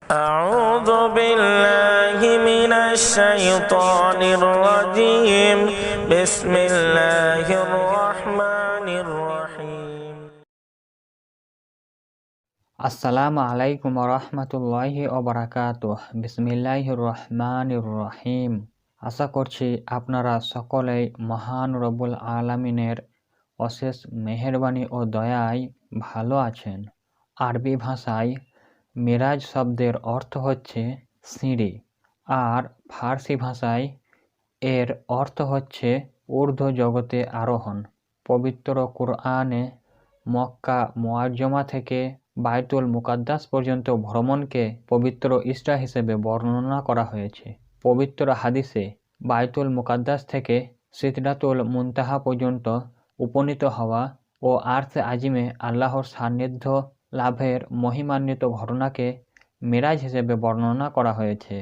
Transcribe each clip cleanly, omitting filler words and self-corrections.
أعوذ بالله من الشيطان الرجيم بسم الله الرحمن الرحيم আসসালামু আলাইকুম রহমতুল্লাহি ওবারাকাতুহ। বিসমিল্লাহির রহমানির রহিম। আশা করছি আপনারা সকলেই মহান রব্বুল আলামিনের অশেষ মেহেরবানি ও দয়ায় ভালো আছেন। আরবি ভাষায় মিরাজ শব্দের অর্থ হচ্ছে সিঁড়ি, আর ফার্সি ভাষায় এর অর্থ হচ্ছে ঊর্ধ্ব জগতে আরোহণ। পবিত্র কুরআনে মক্কা মুআজ্জমা থেকে বায়তুল মুকাদ্দাস পর্যন্ত ভ্রমণকে পবিত্র ইসরা হিসেবে বর্ণনা করা হয়েছে। পবিত্র হাদিসে বায়তুল মুকাদ্দাস থেকে সিদরাতুল মুনতাহা পর্যন্ত উপনীত হওয়া ও আরশে আজিমে আল্লাহর সান্নিধ্য লাভের মহিমান্বিত ঘটনাকে মিরাজ হিসেবে বর্ণনা করা হয়েছে।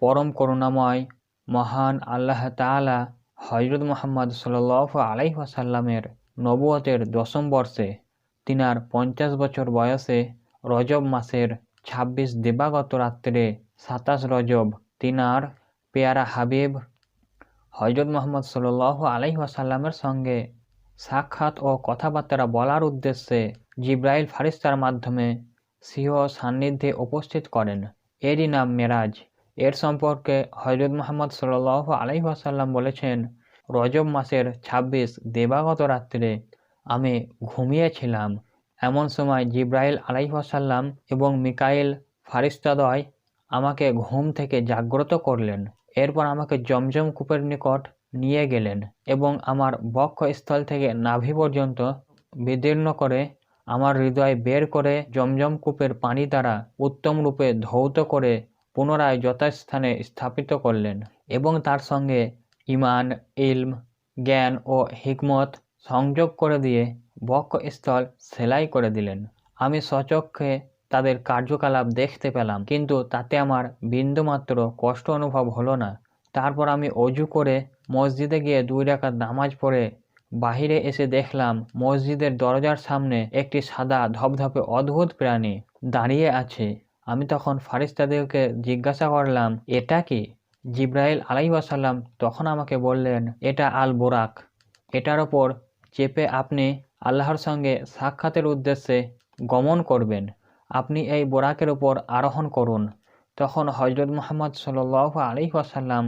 পরম করুণাময় মহান আল্লাহ তাআলা হযরত মুহাম্মদ সাল্লাল্লাহু আলাইহি ওয়াসাল্লামের নবুয়তের দশম বর্ষে তিনার 50 বছর বয়সে রজব মাসের 26 দিবাগত রাত্রে 27 রজব তিনার পেয়ারা হাবিব হযরত মুহাম্মদ সাল্লাল্লাহু আলাইহি ওয়াসাল্লামের সঙ্গে সাক্ষাৎ ও কথাবার্তা বলার উদ্দেশ্যে জিবরাইল ফারিস্তার মাধ্যমে স্বীয় সান্নিধ্যে উপস্থিত করেন। এরই নাম মেরাজ। এর সম্পর্কে হযরত মুহাম্মদ সাল্লাল্লাহু আলাইহি ওয়াসাল্লাম বলেছেন, রজব মাসের 26 দিবাগত রাত্রে আমি ঘুমিয়েছিলাম। এমন সময় জিবরাইল আলাইহিস সালাম এবং মিকাইল ফারিস্তাদ্বয় আমাকে ঘুম থেকে জাগ্রত করলেন। এরপর আমাকে জমজম কূপের নিকট নিয়ে গেলেন এবং আমার বক্ষস্থল থেকে নাভি পর্যন্ত বিদীর্ণ করে আমার হৃদয় বের করে জমজম কূপের পানি দ্বারা উত্তম রূপে ধৌত করে পুনরায় যথাস্থানে স্থাপিত করলেন এবং তার সঙ্গে ঈমান, ইলম, জ্ঞান ও হিকমত সংযোগ করে দিয়ে বক্ষস্থল সেলাই করে দিলেন। আমি স্বচক্ষে তাদের কার্যকলাপ দেখতে পেলাম, কিন্তু তাতে আমার বিন্দুমাত্র কষ্ট অনুভব হলো না। তারপর আমি অজু করে মসজিদে গিয়ে 2 রাকাত নামাজ পড়ে বাহিরে এসে দেখলাম মসজিদের দরজার সামনে একটি সাদা ধপধপে অদ্ভুত প্রাণী দাঁড়িয়ে আছে। আমি তখন ফারিস্তাদেরকে জিজ্ঞাসা করলাম, এটা কি? জিবরাইল আলাইহিস সালাম তখন আমাকে বললেন, এটা আল বুরাক। এটার ওপর চেপে আপনি আল্লাহর সঙ্গে সাক্ষাতের উদ্দেশ্যে গমন করবেন। আপনি এই বোরাকের উপর আরোহণ করুন। তখন হযরত মুহাম্মদ সাল্লাল্লাহু আলাইহি ওয়াসাল্লাম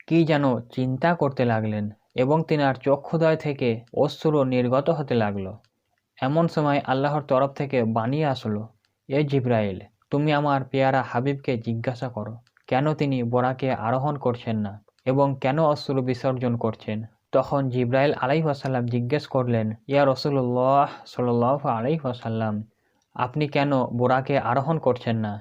কি যেন চিন্তা করতে লাগলেন এবং তিনার চক্ষুদ্বয় থেকে অশ্রু নির্গত হতে লাগলো। এমন সময় আল্লাহর তরফ থেকে বাণী আসলো, এ জিবরাইল, তুমি আমার পেয়ারা হাবিবকে জিজ্ঞাসা করো কেন তিনি বোরাকে আরোহণ করছেন না এবং কেন অশ্রু বিসর্জন করছেন। তখন জিবরাইল আলাইহিস সালাম জিজ্ঞেস করলেন, ইয়া রাসূলুল্লাহ সাল্লাল্লাহু আলাইহি ওয়াসাল্লাম, আপনি কেন বোরাকে আরোহণ করছেন না,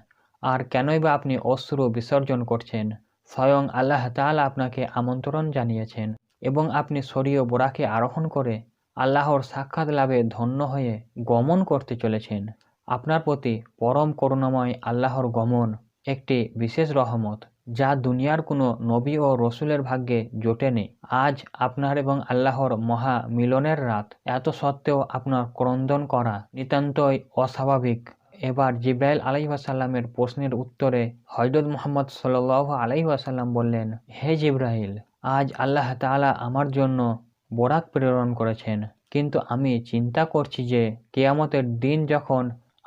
আর কেনই বা আপনি অশ্রু বিসর্জন করছেন? স্বয়ং আল্লাহ তাআলা আপনাকে আমন্ত্রণ জানিয়েছেন এবং আপনি শরীয় বোরাকে আরোহণ করে আল্লাহর সাক্ষাৎ লাভে ধন্য হয়ে গমন করতে চলেছেন। আপনার প্রতি পরম করুণাময় আল্লাহর গমন একটি বিশেষ রহমত, যা দুনিয়ার কোনো নবী ও রসুলের ভাগ্যে জোটেনি। আজ আপনার এবং আল্লাহর মহা মিলনের রাত, এত সত্ত্বেও আপনার ক্রন্দন করা নিতান্তই অস্বাভাবিক। এবার জিবরাইল আলাইহিস সালামের প্রশ্নের উত্তরে হযরত মুহাম্মদ সাল্লাল্লাহু আলাইহি ওয়াসাল্লাম বললেন, হে জিবরাইল, আজ আল্লাহ তাআলা আমার জন্য বোরাক প্রেরণ করেছেন, কিন্তু আমি চিন্তা করছি যে কিয়ামতের দিন যখন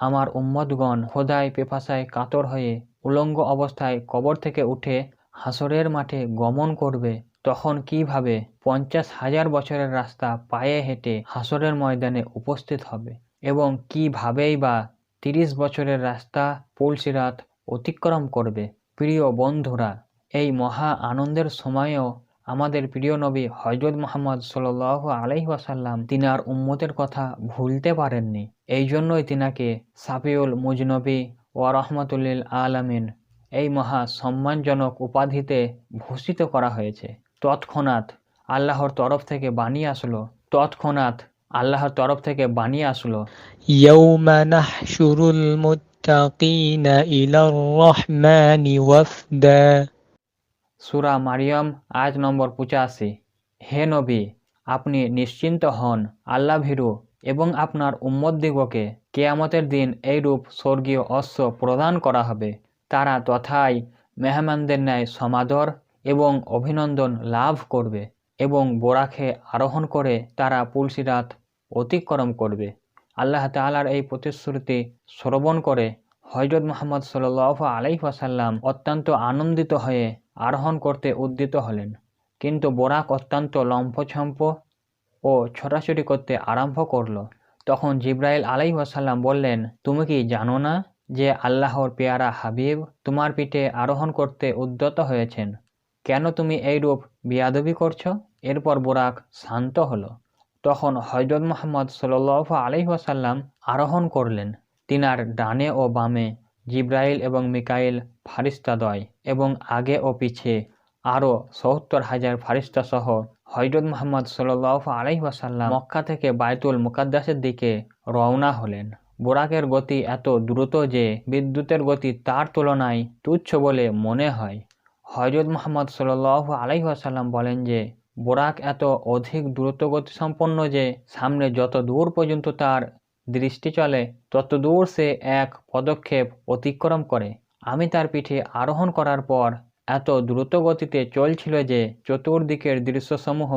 আমার উম্মতগণ ক্ষুধায় পিপাসায় কাতর হয়ে উলঙ্গ অবস্থায় কবর থেকে উঠে হাসরের মাঠে গমন করবে, তখন কিভাবে 50,000 বছরের রাস্তা পায়ে হেঁটে হাসরের ময়দানে উপস্থিত হবে এবং কিভাবেই বা 30 বছরের রাস্তা পুলসিরাত অতিক্রম করবে। প্রিয় বন্ধুরা, এই মহা আনন্দের সময়েও আমাদের প্রিয় নবী হযরত মুহাম্মদ সাল্লাল্লাহু আলাইহি ওয়াসাল্লাম তিনার উম্মতের কথা ভুলতে পারেননি। এই জন্যই তিনাকে শাফিউল মুজনবী ওয়া রাহমাতুল লিল আলামিন এই মহা সম্মানজনক উপাধিতে ভূষিত করা হয়েছে। তৎক্ষণাৎ আল্লাহর তরফ থেকে বাণী আসলো, يوم نحشر المتقين إلى الرحمن وفدا। সূরা মারিয়ম আয়াত নম্বর 85। হে নবী, আপনি নিশ্চিন্ত হন, আল্লাহ ভীরু এবং আপনার উম্মতদিগকে কিয়ামতের দিন এইরূপ স্বর্গীয় অশ্ব প্রদান করা হবে, তারা তথায় মেহমানদের ন্যায় সমাদর এবং অভিনন্দন লাভ করবে এবং বোরাকে আরোহণ করে তারা পুলসিরাত অতিক্রম করবে। আল্লাহ তাআলার এই প্রতিশ্রুতি শ্রবণ করে হযরত মুহাম্মদ সাল্লাল্লাহু আলাইহি ওয়াসাল্লাম অত্যন্ত আনন্দিত হয়ে আরোহণ করতে উদ্যত হলেন, কিন্তু বোরাক অত্যন্ত লম্ফঝম্প ও ছোটাছুটি করতে আরম্ভ করল। তখন জিবরাইল আলাইহিস সালাম বললেন, তুমি কি জানো না যে আল্লাহর পেয়ারা হাবিব তোমার পিঠে আরোহণ করতে উদ্যত হয়েছেন? কেন তুমি এইরূপ বেয়াদবি করছো? এরপর বোরাক শান্ত হলো। তখন হযরত মুহাম্মদ সাল্লাল্লাহু আলাইহি ওয়াসাল্লাম আরোহণ করলেন। তিনার ডানে ও বামে জিবরাইল এবং মিকাইল ফারিস্তাদ্বয় এবং আগে ও পিছে আরও ৭০,০০০ ফারিস্তা সহ হযরত মুহাম্মদ সাল্লাল্লাহু আলাইহি ওয়াসাল্লাম মক্কা থেকে বায়তুল মুকাদ্দাসের দিকে রওনা হলেন। বোরাকের গতি এত দ্রুত যে বিদ্যুতের গতি তার তুলনায় তুচ্ছ বলে মনে হয়। হযরত মুহাম্মদ সাল্লাল্লাহু আলাইহি ওয়াসাল্লাম বলেন যে বোরাক এত অধিক দ্রুতগতি সম্পন্ন যে সামনে যত দূর পর্যন্ত তার দৃষ্টি চলে তত দূর সে এক পদক্ষেপ অতিক্রম করে। আমি তার পিঠে আরোহণ করার পর এত দ্রুত গতিতে চলছিল যে চতুর্দিকের দৃশ্যসমূহ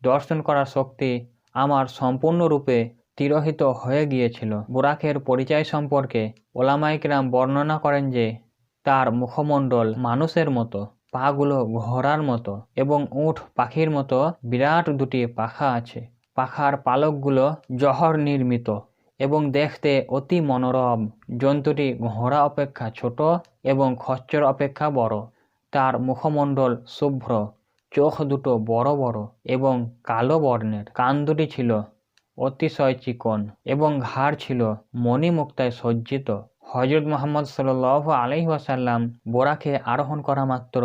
দর্শন করার শক্তি আমার সম্পূর্ণরূপে তিরোহিত হয়ে গিয়েছিল। বোরাকের পরিচয় সম্পর্কে ওলামায়ে কেরাম বর্ণনা করেন যে তার মুখমণ্ডল মানুষের মতো, পাগুলো ঘোড়ার মতো এবং উট পাখির মতো বিরাট দুটি পাখা আছে। পাখার পালকগুলো জহর নির্মিত এবং দেখতে অতি মনোরম। জন্তুটি ঘোড়া অপেক্ষা ছোট এবং খচ্চর অপেক্ষা বড়। তার মুখমণ্ডল শুভ্র, চোখ দুটো বড় বড় এবং কালো বর্ণের। কান দুটি ছিল অতিশয় চিকন এবং ঘাড় ছিল মণিমুক্তায় সজ্জিত। হযরত মুহাম্মদ সাল্লাল্লাহু আলাইহি ওয়াসাল্লাম বোরাকে আরোহণ করা মাত্র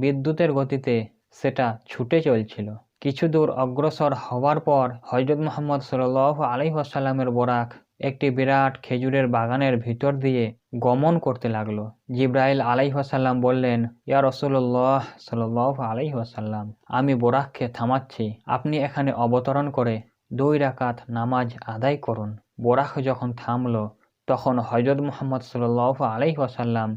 বিদ্যুতের গতিতে সেটা ছুটে চলছিল। কিছু দূর অগ্রসর হওয়ার পর হযরত মুহাম্মদ সাল্লাল্লাহু আলাইহি ওয়াসাল্লামের বোরাক একটি বিরাট খেজুরের বাগানের ভিতর দিয়ে গমন করতে লাগলো। জিবরাইল আলাইহিস সালাম বললেন, ইয়া রাসূলুল্লাহ সাল্লাল্লাহু আলাইহি ওয়াসাল্লাম, আমি বোরাককে থামাচ্ছি, আপনি এখানে অবতরণ করে 2 রাকাত নামাজ আদায় করুন। বোরাক যখন থামল তখন হযরত মুহাম্মদ সাল্লাল্লাহু আলাইহি ওয়াসাল্লাম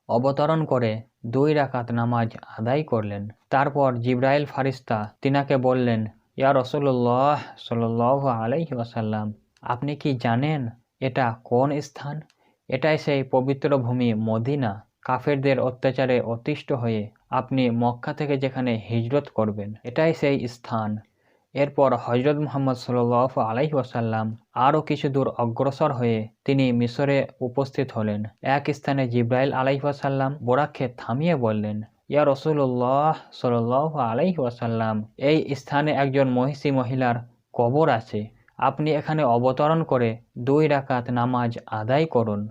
অবতরণ করে 2 রাকাত নামাজ আদায় করলেন। তারপর জিবরাইল ফারিস্তা তিনাকে বললেন, ইয়া রাসূলুল্লাহ সাল্লাল্লাহু আলাইহি ওয়াসাল্লাম, আপনি কি জানেন এটা কোন স্থান? এটাই সেই পবিত্র ভূমি মদিনা। কাফেরদের অত্যাচারে অতিষ্ঠ হয়ে আপনি মক্কা থেকে যেখানে হিজরত করবেন, এটাই সেই স্থান। এরপর হযরত মুহাম্মদ সাল্লাল্লাহু আলাইহি ওয়াসাল্লাম আরও কিছু দূর অগ্রসর হয়ে তিনি মিশরে উপস্থিত হলেন। এক স্থানে জিবরাইল আলাইহিস সালাম বোরাককে থামিয়ে বললেন, ইয়া রাসূলুল্লাহ সাল্লাল্লাহু আলাইহি ওয়াসাল্লাম, এই স্থানে একজন মহিষী মহিলার কবর আছে, আপনি এখানে অবতরণ করে 2 রাকাত নামাজ আদায় করুন।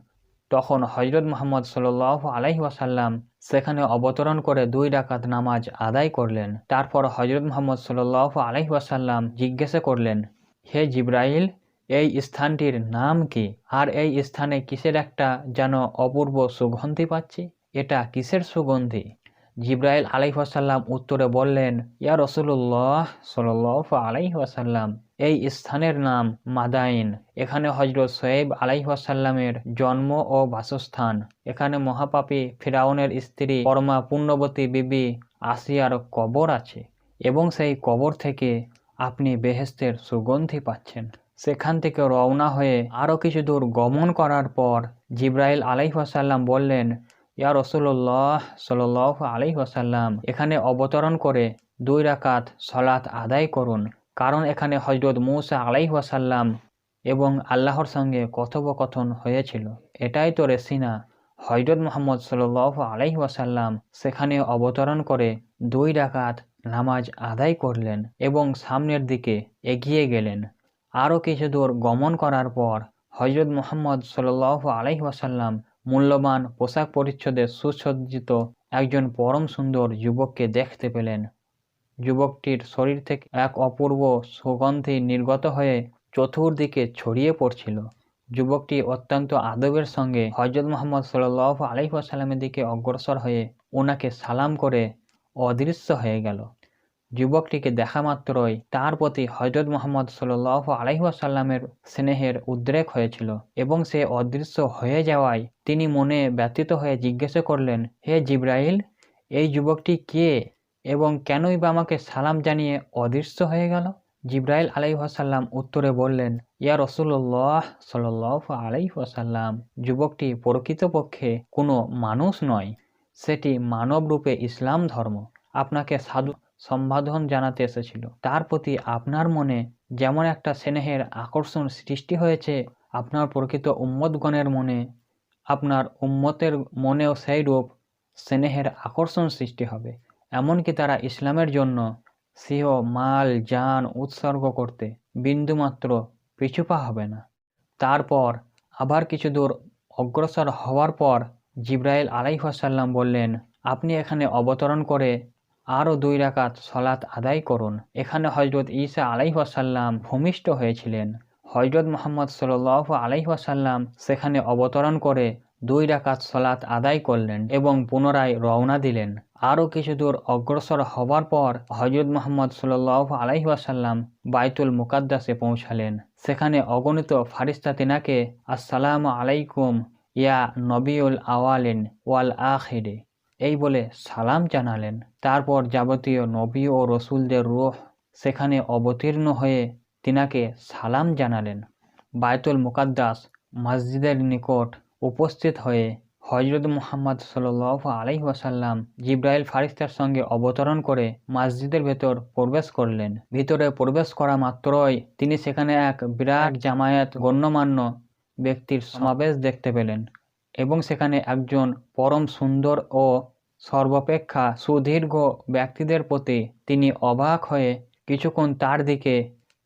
তখন হযরত মুহাম্মদ সাল্লাল্লাহু আলাইহি ওয়াসাল্লাম সেখানে অবতরণ করে 2 রাকাত নামাজ আদায় করলেন। তারপর হযরত মুহাম্মদ সাল্লাল্লাহু আলাইহি ওয়াসাল্লাম জিজ্ঞাসা করলেন, হে জিবরাইল, এই স্থানটির নাম কি? আর এই স্থানে কিসের একটা যেন অপূর্ব সুগন্ধি পাচ্ছি, এটা কিসের সুগন্ধি? জিবরাইল আলাইহিস সালাম উত্তরে বললেন, ইয়া রাসূলুল্লাহ সাল্লাল্লাহু আলাইহি ওয়াসাল্লাম, এই স্থানের নাম মাদাইন। এখানে হযরত শুআয়ব আলাইহিস সালামের জন্ম ও বাসস্থান। এখানে মহাপাপী ফিরআউনের স্ত্রী পরমা পুণ্যবতী বিবি আসিয়ার কবর আছে এবং সেই কবর থেকে আপনি বেহেশতের সুগন্ধি পাচ্ছেন। সেখান থেকে রওনা হয়ে আরও কিছু দূর গমন করার পর জিবরাইল আলাইহিস সালাম বললেন, ইয়া রাসূলুল্লাহ সাল্লাল্লাহু আলাইহি ওয়াসাল্লাম, এখানে অবতরণ করে 2 রাকাত সালাত আদায় করুন, কারণ এখানে হযরত মূসা আলাইহিস সালাম এবং আল্লাহর সঙ্গে কথোপকথন হয়েছিল। এটাই তো রেসিনা। হযরত মুহাম্মদ সাল্লাল্লাহু আলাইহি ওয়াসাল্লাম সেখানে অবতরণ করে 2 রাকাত নামাজ আদায় করলেন এবং সামনের দিকে এগিয়ে গেলেন। আরও কিছু দূর গমন করার পর হযরত মুহাম্মদ সাল্লাল্লাহু আলাইহি ওয়াসাল্লাম মূল্যবান পোশাক পরিচ্ছদে সুসজ্জিত একজন পরম সুন্দর যুবককে দেখতে পেলেন। যুবকটির শরীর থেকে এক অপূর্ব সুগন্ধি নির্গত হয়ে চতুর্দিকে ছড়িয়ে পড়ছিল। যুবকটি অত্যন্ত আদবের সঙ্গে হযরত মুহাম্মদ সাল্লাল্লাহু আলাইহি ওয়াসাল্লামের দিকে অগ্রসর হয়ে ওনাকে সালাম করে অদৃশ্য হয়ে গেল। যুবকটিকে দেখা মাত্রই তার প্রতি হযরত মুহাম্মদ সাল্লাল্লাহু আলাইহি ওয়াসাল্লামের স্নেহের উদ্রেক হয়েছিল এবং সে অদৃশ্য হয়ে যাওয়ায় তিনি মনে ব্যথিত হয়ে জিজ্ঞাসা করলেন, হে জিবরাইল, এই যুবকটি কে এবং কেনই বা আমাকে সালাম জানিয়ে অদৃশ্য হয়ে গেল? জিবরাইল আলাইহিস সালাম উত্তরে বললেন, ইয়া রাসূলুল্লাহ সাল্লাল্লাহু আলাইহি ওয়াসাল্লাম, যুবকটি প্রকৃতপক্ষে কোনো মানুষ নয়, সেটি মানব রূপে ইসলাম ধর্ম আপনাকে সাধু সম্বোধন জানাতে এসেছিল। তার প্রতি আপনার মনে যেমন একটা স্নেহের আকর্ষণ সৃষ্টি হয়েছে, আপনার প্রকৃত উম্মতগণের মনে, আপনার উম্মতের মনেও সেই রূপ স্নেহের আকর্ষণ সৃষ্টি হবে। এমনকি তারা ইসলামের জন্য স্বীয় মাল জান উৎসর্গ করতে বিন্দুমাত্র পিছুপা হবে না। তারপর আবার কিছু দূর অগ্রসর হওয়ার পর জিবরাইল আলাইহিস সালাম বললেন, আপনি এখানে অবতরণ করে আরও 2 রাকাত সলাত আদায় করুন। এখানে হযরত ঈসা আলাইহিস সালাম ভূমিষ্ঠ হয়েছিলেন। হযরত মুহাম্মদ সাল্লাল্লাহু আলাইহি ওয়াসাল্লাম সেখানে অবতরণ করে 2 রাকাত সলাত আদায় করলেন এবং পুনরায় রওনা দিলেন। আরও কিছু দূর অগ্রসর হওয়ার পর হযরত মুহাম্মদ সাল্লাল্লাহু আলাইহি ওয়াসাল্লাম বাইতুল মুকাদ্দাসে পৌঁছালেন। সেখানে অগণিত ফারিস্তা তিনাকে আসসালামু আলাইকুম ইয়া নবিউল আওয়ালিন ওয়াল আখিরিন এই বলে সালাম জানালেন। তারপর যাবতীয় নবী ও রসুলদের রূহ সেখানে অবতীর্ণ হয়ে তিনাকে সালাম জানালেন। বায়তুল মুকাদ্দাস মসজিদের নিকট উপস্থিত হয়ে হযরত মুহাম্মদ সাল্লাল্লাহু আলাইহি ওয়াসাল্লাম জিবরাইল ফারিস্তার সঙ্গে অবতরণ করে মসজিদের ভেতর প্রবেশ করলেন। ভিতরে প্রবেশ করা মাত্রই তিনি সেখানে এক বিরাট জামায়াত গণ্যমান্য ব্যক্তির সমাবেশ দেখতে পেলেন এবং সেখানে একজন পরম সুন্দর ও সর্বাপেক্ষা সুদীর্ঘ ব্যক্তিদের প্রতি তিনি অবাক হয়ে কিছুক্ষণ তার দিকে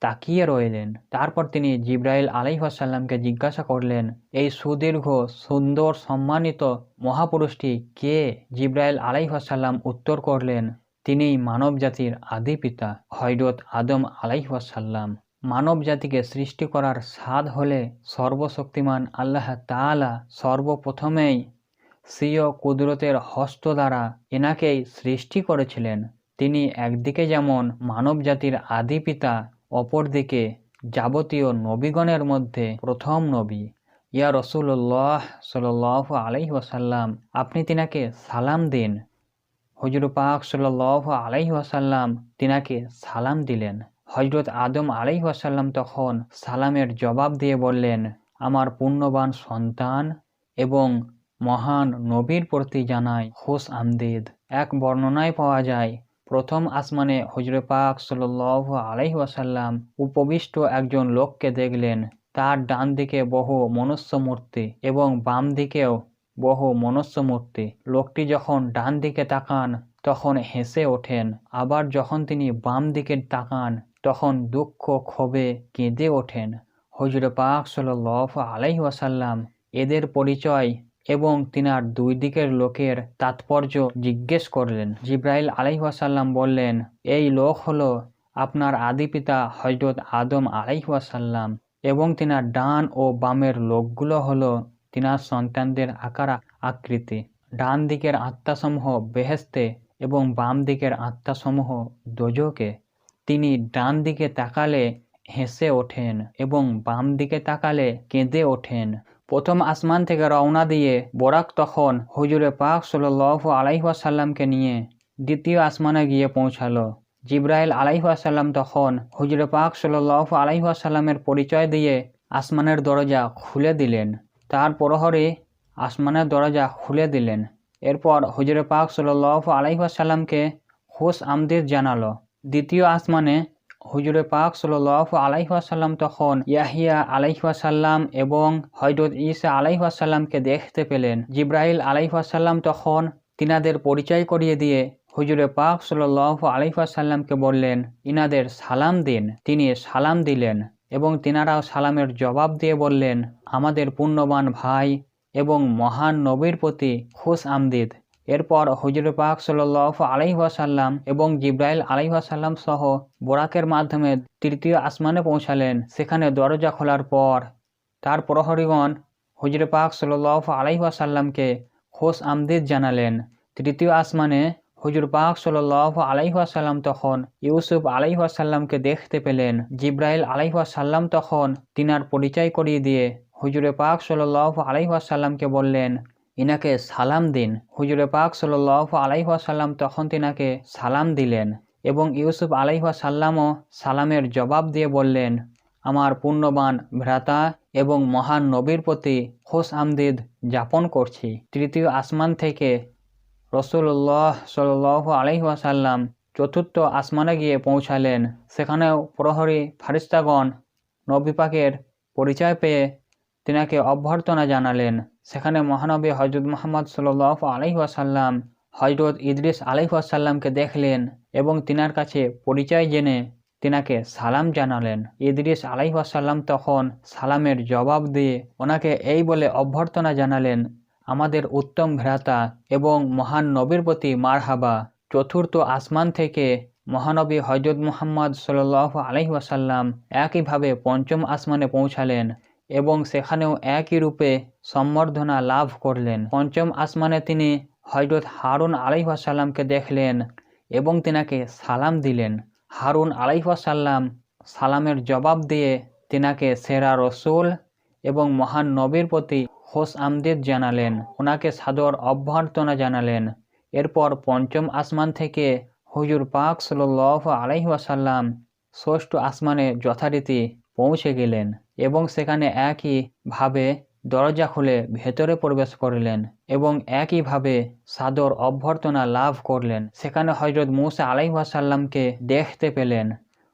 তাকিয়ে রইলেন। তারপর তিনি জিবরাইল আলাইহিস সালামকে জিজ্ঞাসা করলেন, এই সুদীর্ঘ সুন্দর সম্মানিত মহাপুরুষটি কে? জিবরাইল আলাইহিস সালাম উত্তর করলেন, তিনিই মানব জাতির আদি পিতা হযরত আদম আলাইহিস সালাম। মানব জাতিকে সৃষ্টি করার স্বাদ হলে সর্বশক্তিমান আল্লাহ তাআলা সর্বপ্রথমেই স্বীয় কুদরতের হস্ত দ্বারা এনাকেই সৃষ্টি করেছিলেন। তিনি একদিকে যেমন মানব জাতির আদি পিতা, অপরদিকে যাবতীয় নবীগণের মধ্যে প্রথম নবী। ইয়া রাসূলুল্লাহ সাল্লাল্লাহু আলাইহি ওয়াসাল্লাম, আপনি তিনাকে সালাম দিন। হুজুর পাক সাল্লাল্লাহু আলাইহি ওয়াসাল্লাম তিনাকে সালাম দিলেন। হযরত আদম আলাইহিস সালাম তখন সালামের জবাব দিয়ে বললেন, আমার পুণ্যবান সন্তান এবং মহান নবীর প্রতি জানায় খুশ আমদিদ। এক বর্ণনায় পাওয়া যায়, প্রথম আসমানে হুজুর পাক সাল্লাল্লাহু আলাইহি ওয়াসাল্লাম উপবিষ্ট একজন লোককে দেখলেন। তার ডান দিকে বহু মনুষ্য মূর্তি এবং বাম দিকেও বহু মনুষ্য মূর্তি। লোকটি যখন ডান দিকে তাকান তখন হেসে ওঠেন, আবার যখন তিনি বাম দিকে তাকান তখন দুঃখ ক্ষোভে কেঁদে ওঠেন। হুজুর পাক সাল্লাল্লাহু আলাইহি ওয়াসাল্লাম এদের পরিচয় এবং তিনার দুই দিকের লোকের তাৎপর্য জিজ্ঞেস করলেন। জিবরাইল আলাইহিস সালাম বললেন, এই লোক হলো আপনার আদি পিতা হযরত আদম আলাইহিস সালাম এবং তিনার ডান ও বামের লোকগুলো হলো তিনার সন্তানদের আকার আকৃতি। ডান দিকের আত্মাসমূহ বেহেশতে এবং বাম দিকের আত্মাসমূহ দোজখে। তিনি ডান দিকে তাকালে হেসে ওঠেন এবং বাম দিকে তাকালে কেঁদে ওঠেন। প্রথম আসমান থেকে রওনা দিয়ে বোরাক তখন হুজুরে পাক সাল্লাল্লাহু আলাইহি ওয়াসাল্লামকে নিয়ে দ্বিতীয় আসমানে গিয়ে পৌঁছালো। জিবরাইল আলাইহিস সালাম তখন হুজুরে পাক সাল্লাল্লাহু আলাইহি ওয়াসাল্লামের পরিচয় দিয়ে আসমানের দরজা খুলে দিলেন। তার প্রহরী আসমানের দরজা খুলে দিলেন। এরপর হুজুরে পাক সাল্লাল্লাহু আলাইহি ওয়াসাল্লামকে খুশ আমদিদ জানালো। দ্বিতীয় আসমানে হুজুরে পাক সাল্লাল্লাহু আলাইহি ওয়াসাল্লাম তখন ইয়াহিয়া আলাইহিস সালাম এবং হযরত ঈসা আলাইহিস সালামকে দেখতে পেলেন। জিবরাইল আলাইহিস সালাম তখন তিনাদের পরিচয় করিয়ে দিয়ে হুজুরে পাক সাল্লাল্লাহু আলাইহি ওয়াসাল্লামকে বললেন, ইনাদের সালাম দিন। তিনি সালাম দিলেন এবং তিনারাও সালামের জবাব দিয়ে বললেন, আমাদের পুণ্যবান ভাই এবং মহান নবীর প্রতি খুশ আমদিদ। এরপর হুজুর পাক সাল্লাল্লাহু আলাইহি ওয়াসাল্লাম এবং জিবরাইল আলাইহিস সালাম সহ বোরাকের মাধ্যমে তৃতীয় আসমানে পৌঁছালেন। সেখানে দরজা খোলার পর তার প্রহরীগণ হুজুর পাক সাল্লাল্লাহু আলাইহি ওয়াসাল্লামকে খুশ আমদিদ জানালেন। তৃতীয় আসমানে হুজুর পাক সাল্লাল্লাহু আলাইহি ওয়াসাল্লাম তখন ইউসুফ আলাইহি ওয়াসাল্লামকে দেখতে পেলেন। জিব্রাইল আলাইহি ওয়াসাল্লাম তখন তিনার পরিচয় করিয়ে দিয়ে হুজুরে পাক সাল্লাল্লাহু আলাইহি ওয়াসাল্লামকে বললেন, ইনাকে সালাম দিন। হুজুরে পাক সাল্লাল্লাহু আলাইহি ওয়াসাল্লাম তখন তিনাকে সালাম দিলেন এবং ইউসুফ আলাইহি ওয়াসাল্লামও সালামের জবাব দিয়ে বললেন, আমার পুণ্যবান ভ্রাতা এবং মহান নবীর প্রতি খোশ আমদিদ যাপন করছি। তৃতীয় আসমান থেকে রাসূলুল্লাহ সাল্লাল্লাহু আলাইহি ওয়াসাল্লাম চতুর্থ আসমানে গিয়ে পৌঁছালেন। সেখানেও প্রহরী ফারিস্তাগণ নবী পাকের পরিচয় পেয়ে তিনাকে অভ্যর্থনা জানালেন। সেখানে মহানবী হযরত মুহাম্মদ সাল্লাল্লাহু আলাইহি ওয়াসাল্লাম হযরত ইদ্রিস আলাইহি ওয়াসাল্লামকে দেখলেন এবং তিনার কাছে পরিচয় জেনে তিনাকে সালাম জানালেন। ইদ্রিস আলাইহি ওয়াসাল্লাম তখন সালামের জবাব দিয়ে ওনাকে এই বলে অভ্যর্থনা জানালেন, আমাদের উত্তম ভ্রাতা এবং মহান নবীর প্রতি মারহাবা। চতুর্থ আসমান থেকে মহানবী হযরত মুহাম্মদ সাল্লাল্লাহু আলাইহি ওয়াসাল্লাম একইভাবে পঞ্চম আসমানে পৌঁছালেন এবং সেখানেও একই রূপে সম্বর্ধনা লাভ করলেন। পঞ্চম আসমানে তিনি হযরত হারুন আলাইহি ওয়াসাল্লামকে দেখলেন এবং তিনাকে সালাম দিলেন। হারুন আলাইহি ওয়াসাল্লাম সালামের জবাব দিয়ে তিনাকে সেরা রসুল এবং মহান নবীর প্রতি খোশ আমদিদ জানালেন, ওনাকে সাদর অভ্যর্থনা জানালেন। এরপর পঞ্চম আসমান থেকে হুজুর পাক সাল্লাল্লাহু আলাইহি ওয়াসাল্লাম ষষ্ঠ আসমানে যথারীতি পৌঁছে গেলেন এবং সেখানে একইভাবে দরজা খুলে ভেতরে প্রবেশ করলেন এবং একইভাবে সাদর অভ্যর্থনা লাভ করলেন। সেখানে হযরত মূসা আলাইহি ওয়াসাল্লামকে দেখতে পেলেন।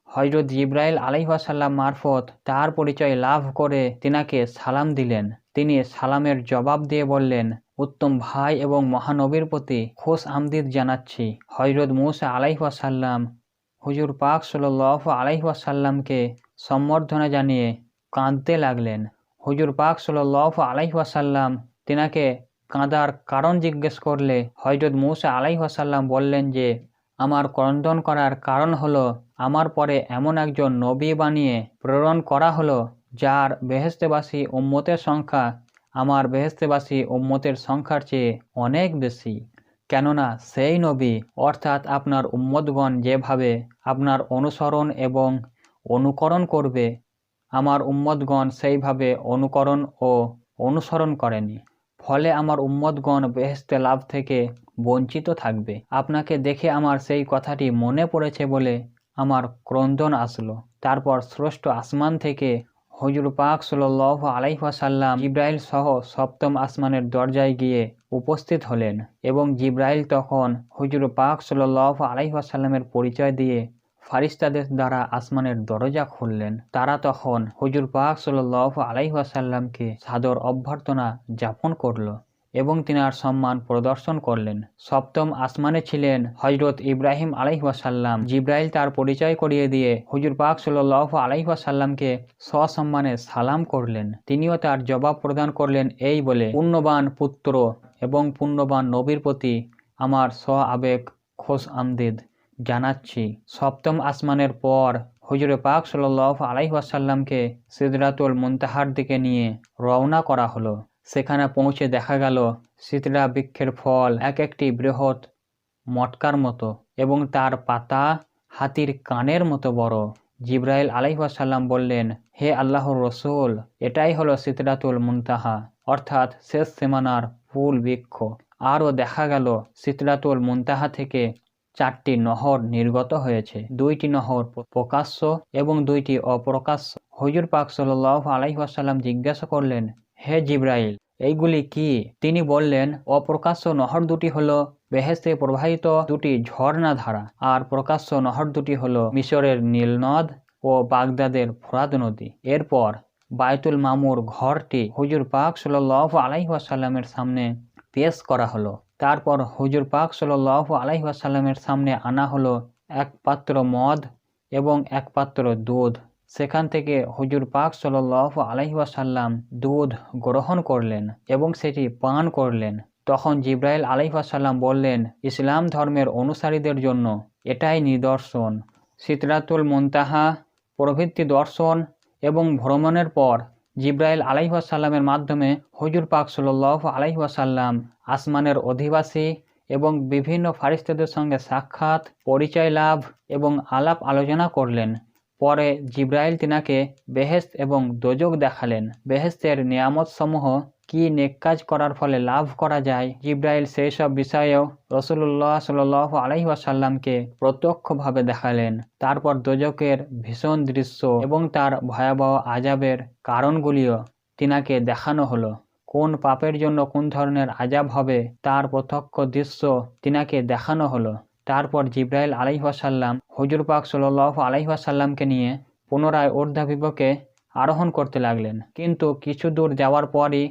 হযরত জিব্রাইল আলাইহি ওয়াসাল্লাম মারফত তার পরিচয় লাভ করে তিনাকে সালাম দিলেন। তিনি সালামের জবাব দিয়ে বললেন, উত্তম ভাই এবং মহানবীর প্রতি খোশ আমদিদ জানাচ্ছি। হযরত মূসা আলাইহি ওয়াসাল্লাম হুজুর পাক সাল্লাল্লাহু আলাইহি ওয়াসাল্লামকে সম্বর্ধনা জানিয়ে কাঁদতে লাগলেন। হুজুর পাক সাল্লাল্লাহু আলাইহি ওয়াসাল্লাম তিনাকে কাঁদার কারণ জিজ্ঞেস করলে হযরত মূসা আলাইহি ওয়াসাল্লাম বললেন যে, আমার ক্রন্দন করার কারণ হলো আমার পরে এমন একজন নবী বানিয়ে প্রেরণ করা হলো যার বেহেশতেবাসী উম্মতের সংখ্যা আমার বেহেশতেবাসী উম্মতের সংখ্যার চেয়ে অনেক বেশি। কেননা সেই নবী অর্থাৎ আপনার উম্মতগণ যেভাবে আপনার অনুসরণ এবং অনুকরণ করবে, আমার উম্মতগণ সেইভাবে অনুকরণ ও অনুসরণ করেনি। ফলে আমার উম্মতগণ বেহেশতে লাভ থেকে বঞ্চিত থাকবে। আপনাকে দেখে আমার সেই কথাটি মনে পড়েছে বলে আমার ক্রন্দন আসলো। তারপর ষষ্ঠ আসমান থেকে হুজুর পাক সাল্লাল্লাহু আলাইহি ওয়াসাল্লাম জিব্রাইল সহ সপ্তম আসমানের দরজায় গিয়ে উপস্থিত হলেন এবং জিব্রাইল তখন হুজুর পাক সাল্লাল্লাহু আলাইহি ওয়াসাল্লামের পরিচয় দিয়ে ফারিস্তাদের দ্বারা আসমানের দরজা খুললেন। তারা তখন হুজুর পাক সাল্লাল্লাহু আলাইহি ওয়াসাল্লামকে সাদর অভ্যর্থনা যাপন করল এবং তিনার সম্মান প্রদর্শন করলেন। সপ্তম আসমানে ছিলেন হযরত ইব্রাহিম আলাইহি ওয়াসাল্লাম। জিব্রাইল তার পরিচয় করিয়ে দিয়ে হুজুর পাক সাল্লাল্লাহু আলাইহি ওয়াসাল্লামকে সসম্মানে সালাম করলেন। তিনিও তার জবাব প্রদান করলেন এই বলে, পুণ্যবান পুত্র এবং পুণ্যবান নবীর প্রতি আমার আবেগ খোশ আমদিদ জানাচ্ছি। সপ্তম আসমানের পর হুজুরে পাক সাল্লাল্লাহু আলাইহি ওয়াসাল্লামকে সিদরাতুল মুনতাহার দিকে নিয়ে রওনা করা হলো। সেখানে পৌঁছে দেখা গেল সিদরা বৃক্ষের ফল এক একটি বৃহৎ মটকার মতো এবং তার পাতা হাতির কানের মতো বড়। জিব্রাইল আলাইহিস সালাম বললেন, হে আল্লাহর রসুল, এটাই হলো সিদরাতুল মুনতাহা অর্থাৎ শেষ সীমানার ফুল বৃক্ষ। আরও দেখা গেল সিদরাতুল মুনতাহা থেকে 4টি নহর নির্গত হয়েছে, 2টি নহর প্রকাশ্য এবং 2টি অপ্রকাশ্য। হুজুর পাক সাল্লাল্লাহু আলাইহি ওয়াসাল্লাম জিজ্ঞাসা করলেন, হে জিব্রাইল, এইগুলি কি? তিনি বললেন, অপ্রকাশ্য নহর দুটি হলো বেহেশতে প্রবাহিত 2টি ঝর্ণা ধারা, আর প্রকাশ্য নহর দুটি হলো মিশরের নীলনদ ও বাগদাদের ফোরাত নদী। এরপর বায়তুল মামুর ঘরটি হুজুর পাক সাল্লাল্লাহু আলাইহি ওয়াসাল্লামের সামনে পেশ করা হলো। তারপর হুজুর পাক সাল্লাল্লাহু আলাইহি ওয়াসাল্লামের সামনে আনা হলো এক পাত্র মদ এবং এক পাত্র দুধ। সেখান থেকে হুজুর পাক সাল্লাল্লাহু আলাইহি ওয়াসাল্লাম দুধ গ্রহণ করলেন এবং সেটি পান করলেন। তখন জিব্রাইল আলাইহিস সালাম বললেন, ইসলাম ধর্মের অনুসারীদের জন্য এটাই নিদর্শন। সিদরাতুল মুনতাহা প্রভৃতি দর্শন এবং ভ্রমণের পর জিব্রাইল আলাইহিস সালামের মাধ্যমে হুজুর পাক সাল্লাল্লাহু আলাইহি ওয়াসাল্লাম আসমানের অধিবাসী এবং বিভিন্ন ফারিস্তাদের সঙ্গে সাক্ষাৎ, পরিচয় লাভ এবং আলাপ আলোচনা করলেন। পরে জিব্রাইল তিনাকে বেহেশত এবং দোজখ দেখালেন। বেহেশতের নিয়ামতসমূহ কি নেক কাজ করার ফলে লাভ করা যায়, জিব্রাইল সেই সব বিষয়েও রাসূলুল্লাহ সাল্লাল্লাহু আলাইহি ওয়াসাল্লামকে প্রত্যক্ষভাবে দেখালেন। তারপর দোজখের ভীষণ দৃশ্য এবং তার ভয়াবহ আযাবের কারণগুলিও তিনাকে দেখানো হলো। কোন পাপের জন্য কোন ধরনের আযাব হবে তার প্রত্যক্ষ দৃশ্য তিনাকে দেখানো হলো। তারপর জিব্রাইল আলাইহিস সালাম হুজুর পাক সাল্লাল্লাহু আলাইহি ওয়াসাল্লামকে নিয়ে পুনরায় ঊর্ধ্ববিভাগে আরোহণ করতে লাগলেন। কিন্তু কিছু দূর যাওয়ার পরই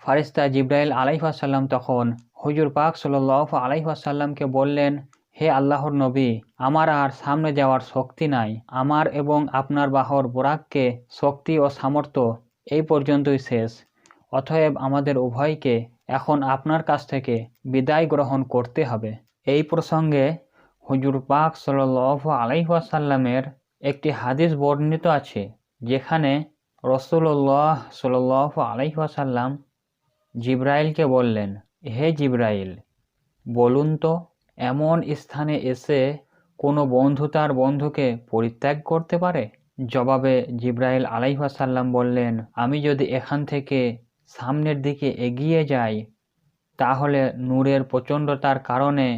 ফারিস্তা জিব্রাইল আলাইহিস সালাম তখন হুজুর পাক সাল্লাল্লাহু আলাইহি ওয়াসাল্লামকে বললেন, হে আল্লাহর নবী, আমার আর সামনে যাওয়ার শক্তি নাই। আমার এবং আপনার বাহর বুরাককে শক্তি ও সামর্থ্য এই পর্যন্তই শেষ। অতএব আমাদের উভয়কে এখন আপনার কাছ থেকে বিদায় গ্রহণ করতে হবে। এই প্রসঙ্গে হুজুর পাক সাল্লাল্লাহু আলাইহি ওয়াসাল্লামের একটি হাদিস বর্ণিত আছে, যেখানে রাসূলুল্লাহ সাল্লাল্লাহু আলাইহি ওয়াসাল্লাম জিব্রাইলকে বললেন, হে জিব্রাইল, বলুন তো, এমন স্থানে এসে কোনো বন্ধু তার বন্ধুকে পরিত্যাগ করতে পারে? জবাবে জিব্রাইল আলাইহিস সালাম বললেন, আমি যদি এখান থেকে সামনের দিকে এগিয়ে যাই তাহলে নূরের প্রচণ্ডতার কারণে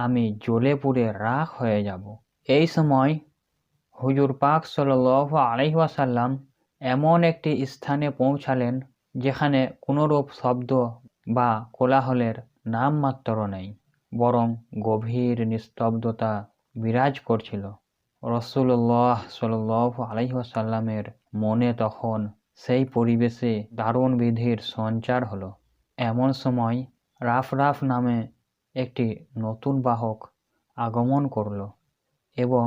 আমি জ্বলে পুড়ে রাখ হয়ে যাব। এই সময় হুজুর পাক সাল্লাল্লাহু আলাইহি ওয়াসাল্লাম এমন একটি স্থানে পৌঁছালেন যেখানে কোনোরূপ শব্দ বা কোলাহলের নামমাত্র নেই, বরং গভীর নিস্তব্ধতা বিরাজ করছিল। রাসূলুল্লাহ সাল্লাল্লাহু আলাইহি ওয়াসাল্লামের মনে তখন সেই পরিবেশে দারুণ বিধির সঞ্চার হলো। এমন সময় রাফরাফ নামে একটি নতুন বাহক আগমন করল এবং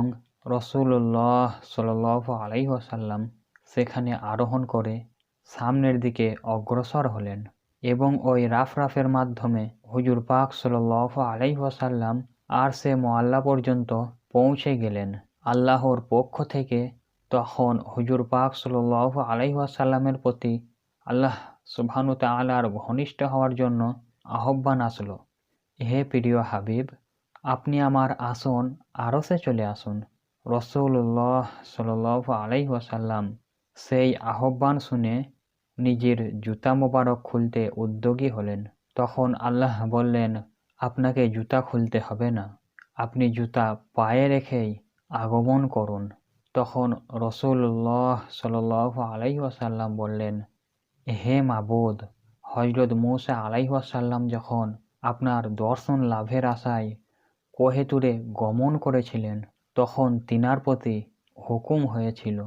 রাসূলুল্লাহ সাল্লাল্লাহু আলাইহি ওয়াসাল্লাম সেখানে আরোহণ করে সামনের দিকে অগ্রসর হলেন এবং ওই রাফরাফের মাধ্যমে হুজুর পাক সাল্লাল্লাহু আলাইহি ওয়াসাল্লাম আরশে মুআল্লা পর্যন্ত পৌঁছে গেলেন। আল্লাহর পক্ষ থেকে তখন হুজুর পাক সাল্লাল্লাহু আলাইহি ওয়াসাল্লামের প্রতি আল্লাহ সুবহানাহু তাআলার ঘনিষ্ঠ হওয়ার জন্য আহ্বান আসলো, হে প্রিয় হাবিব, আপনি আমার আসন আরশে চলে আসুন। রাসূলুল্লাহ সাল্লাল্লাহু আলাইহি ওয়াসাল্লাম সেই আহ্বান শুনে নিজের জুতা মোবারক খুলতে উদ্যোগী হলেন। তখন আল্লাহ বললেন, আপনাকে জুতা খুলতে হবে না, আপনি জুতা পায়ে রেখেই আগমন করুন। তখন রাসূলুল্লাহ সাল্লাল্লাহু আলাইহি ওয়াসাল্লাম বললেন, হে মাবুদ, হযরত মূসা আলাইহিস সালাম যখন আপনার দর্শন লাভের আশায় কোহে তুরে গমন করেছিলেন তখন তিনার প্রতি হুকুম হয়েছিল,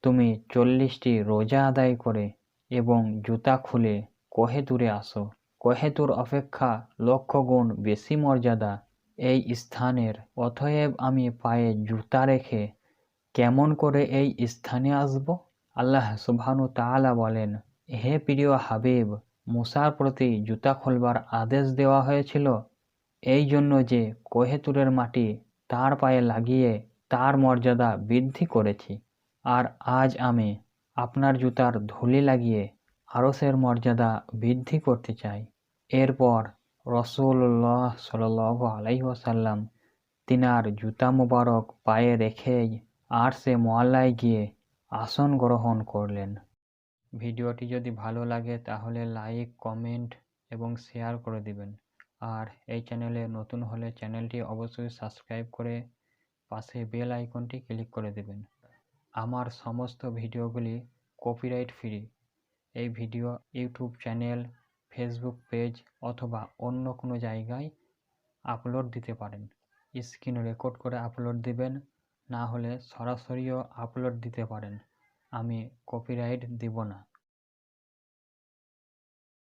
তুমি 40টি রোজা আদায় করে এবং জুতা খুলে কোহে তুরে আসো। কোহে তুর অপেক্ষা লক্ষ গুণ বেশি মর্যাদা এই স্থানের, অতএব আমি পায়ে জুতা রেখে কেমন করে এই স্থানে আসব? আল্লাহ সুবহানাহু তাআলা বলেন, হে প্রিয় হাবিব, মূসার প্রতি জুতা খুলবার আদেশ দেওয়া হয়েছিল এই জন্য যে কোহে তুরের মাটি তার পায়ে লাগিয়ে তার মর্যাদা বৃদ্ধি করেছি, আর আজ আমি আপনার জুতার ধুলি লাগিয়ে আরশের মর্যাদা বৃদ্ধি করতে চাই। এরপর রাসূলুল্লাহ সাল্লাল্লাহু আলাইহি ওয়াসাল্লাম তিনার জুতা মোবারক পায়ে রেখেই আরশে মুআল্লায় গিয়ে আসন গ্রহণ করলেন। ভিডিওটি যদি ভালো লাগে তাহলে লাইক, কমেন্ট এবং শেয়ার করে দিবেন। আর এই চ্যানেলে নতুন হলে চ্যানেলটি অবশ্যই সাবস্ক্রাইব করে পাশে বেল আইকনটি ক্লিক করে দেবেন। আমার সমস্ত ভিডিওগুলি কপিরাইট ফ্রি। এই video YouTube channel, Facebook page অথবা অন্য কোনো জায়গায় আপলোড দিতে পারেন। স্ক্রিন রেকর্ড করে আপলোড দিবেন, না হলে সরাসরিও আপলোড দিতে পারেন, আমি কপিরাইট দিব না।